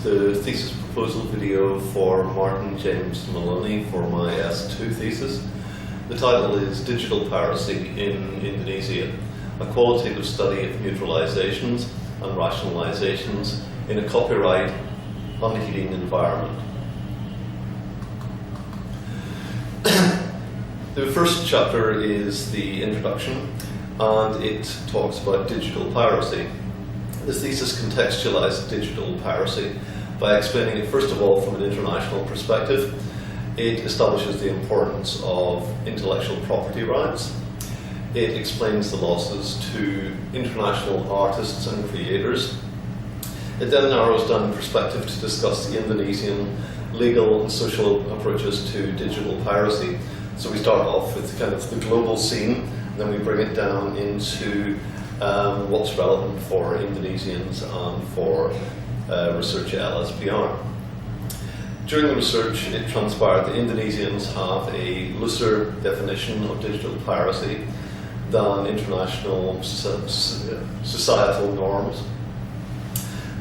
The thesis proposal video for Martin James Moloney for my S2 thesis. The title is Digital Piracy in Indonesia, a qualitative study of neutralizations and rationalizations in a copyright unheeding environment. The first chapter is the introduction, and it talks about digital piracy. The thesis contextualized digital piracy by explaining it first of all from an international perspective. It establishes the importance of intellectual property rights. It explains the losses to international artists and creators. It then narrows down perspective to discuss the Indonesian legal and social approaches to digital piracy. So we start off with kind of the global scene, then we bring it down into what's relevant for Indonesians and for research at LSPR. During the research, it transpired that Indonesians have a looser definition of digital piracy than international societal norms.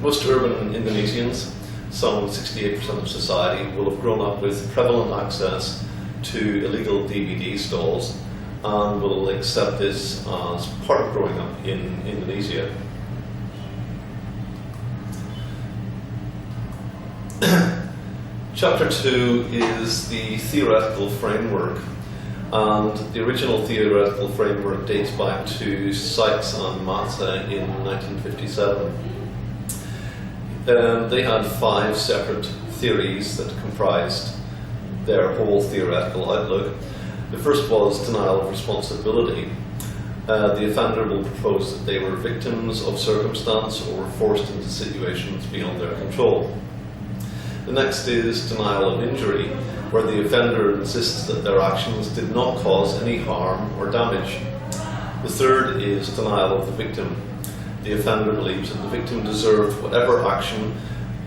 Most urban Indonesians, some 68% of society, will have grown up with prevalent access to illegal DVD stalls and will accept this as part of growing up in Indonesia. Chapter 2 is the theoretical framework, and the original theoretical framework dates back to Sykes and Matza in 1957. They had 5 separate theories that comprised their whole theoretical outlook. The first was denial of responsibility. The offender will propose that they were victims of circumstance or were forced into situations beyond their control. The next is denial of injury, where the offender insists that their actions did not cause any harm or damage. The third is denial of the victim. The offender believes that the victim deserved whatever action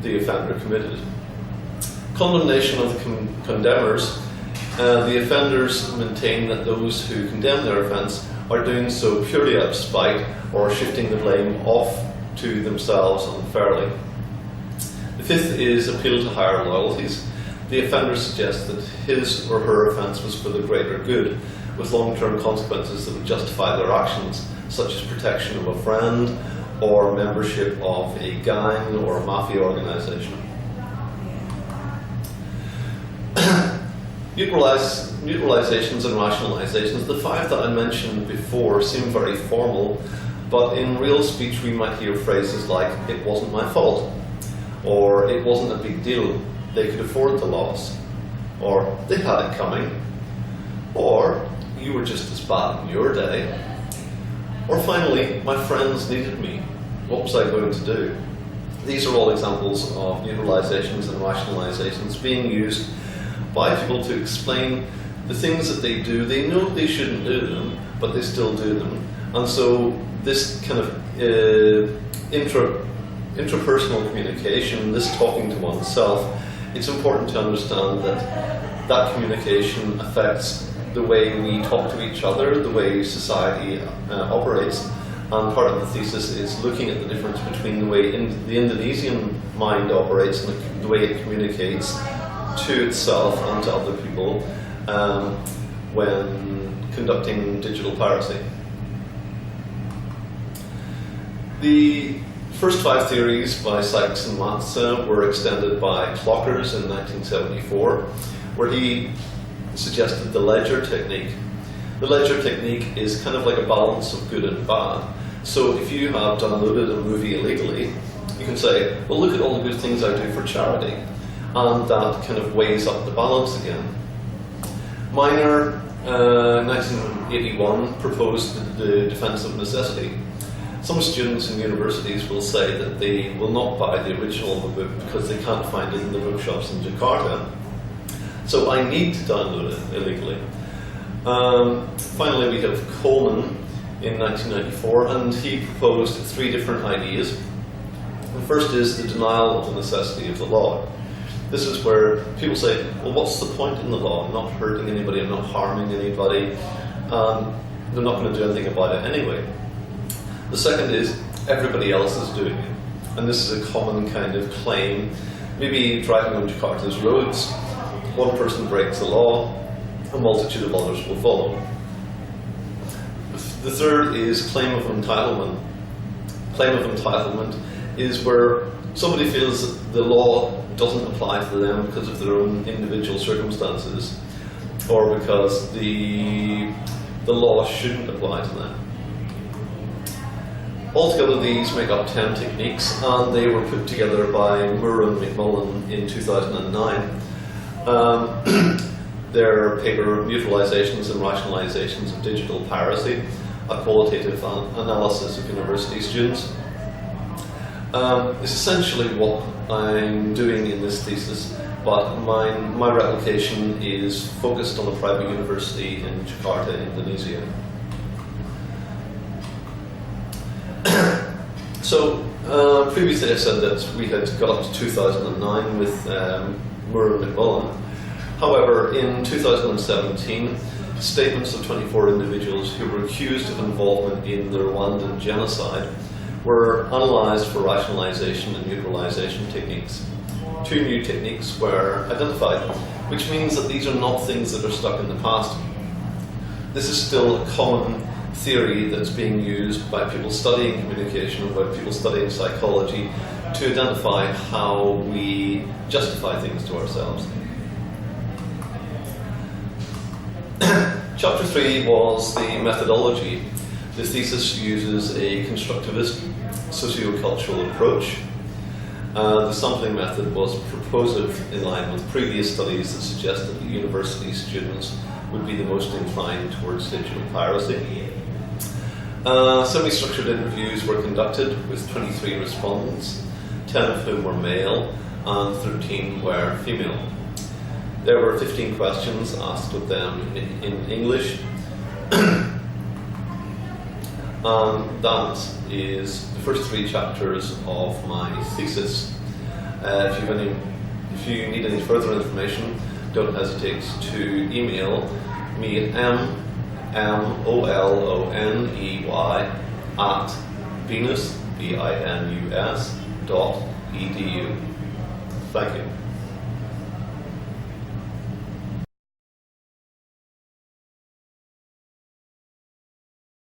the offender committed. Condemnation of the condemners. The offenders maintain that those who condemn their offence are doing so purely out of spite or shifting the blame off to themselves unfairly. The fifth is appeal to higher loyalties. The offender suggests that his or her offence was for the greater good, with long-term consequences that would justify their actions, such as protection of a friend or membership of a gang or a mafia organisation. Neutralizations and rationalizations. The 5 that I mentioned before seem very formal, but in real speech we might hear phrases like, "It wasn't my fault," or "It wasn't a big deal, they could afford the loss," or "They had it coming," or "You were just as bad in your day," or finally, "My friends needed me, what was I going to do?" These are all examples of neutralizations and rationalizations being used by people to explain the things that they do. They know they shouldn't do them, but they still do them. And so this kind of interpersonal communication, this talking to oneself, it's important to understand that that communication affects the way we talk to each other, the way society operates. And part of the thesis is looking at the difference between the way the Indonesian mind operates and the way it communicates to itself and to other people when conducting digital piracy. The first 5 theories by Sykes and Matza were extended by Clockers in 1974, where he suggested the ledger technique. The ledger technique is kind of like a balance of good and bad. So if you have downloaded a movie illegally, you can say, well, look at all the good things I do for charity. And that kind of weighs up the balance again. Miner, 1981, proposed the defense of necessity. Some students in universities will say that they will not buy the original of a book because they can't find it in the bookshops in Jakarta. So I need to download it illegally. Finally, we have Coleman in 1994, and he proposed 3 different ideas. The first is the denial of the necessity of the law. This is where people say, well, what's the point in the law? I'm not hurting anybody, I'm not harming anybody, they're not going to do anything about it anyway. The second is, everybody else is doing it. and this is a common kind of claim. Maybe driving on Jakarta's roads, one person breaks the law, a multitude of others will follow. The third is claim of entitlement. Claim of entitlement is where somebody feels that the law doesn't apply to them because of their own individual circumstances, or because the law shouldn't apply to them. Altogether, these make up 10 techniques, and they were put together by Moore and McMullen in 2009. Their paper, Neutralizations and Rationalizations of Digital Piracy, a qualitative analysis of university students. It's essentially what I'm doing in this thesis, but my replication is focused on a private university in Jakarta, Indonesia. So, previously I said that we had got up to 2009 with Moore and McMullen. However, in 2017, statements of 24 individuals who were accused of involvement in the Rwandan genocide were analysed for rationalization and neutralization techniques. 2 new techniques were identified, which means that these are not things that are stuck in the past. This is still a common theory that's being used by people studying communication, by people studying psychology, to identify how we justify things to ourselves. Chapter 3 was the methodology. The thesis uses a constructivist sociocultural approach. The sampling method was proposed in line with previous studies that suggested that university students would be the most inclined towards digital piracy. Semi-structured interviews were conducted with 23 respondents, 10 of whom were male and 13 were female. There were 15 questions asked of them in English, and that is the first 3 chapters of my thesis. If you need any further information, don't hesitate to email me at moloney@binus.edu. Thank you.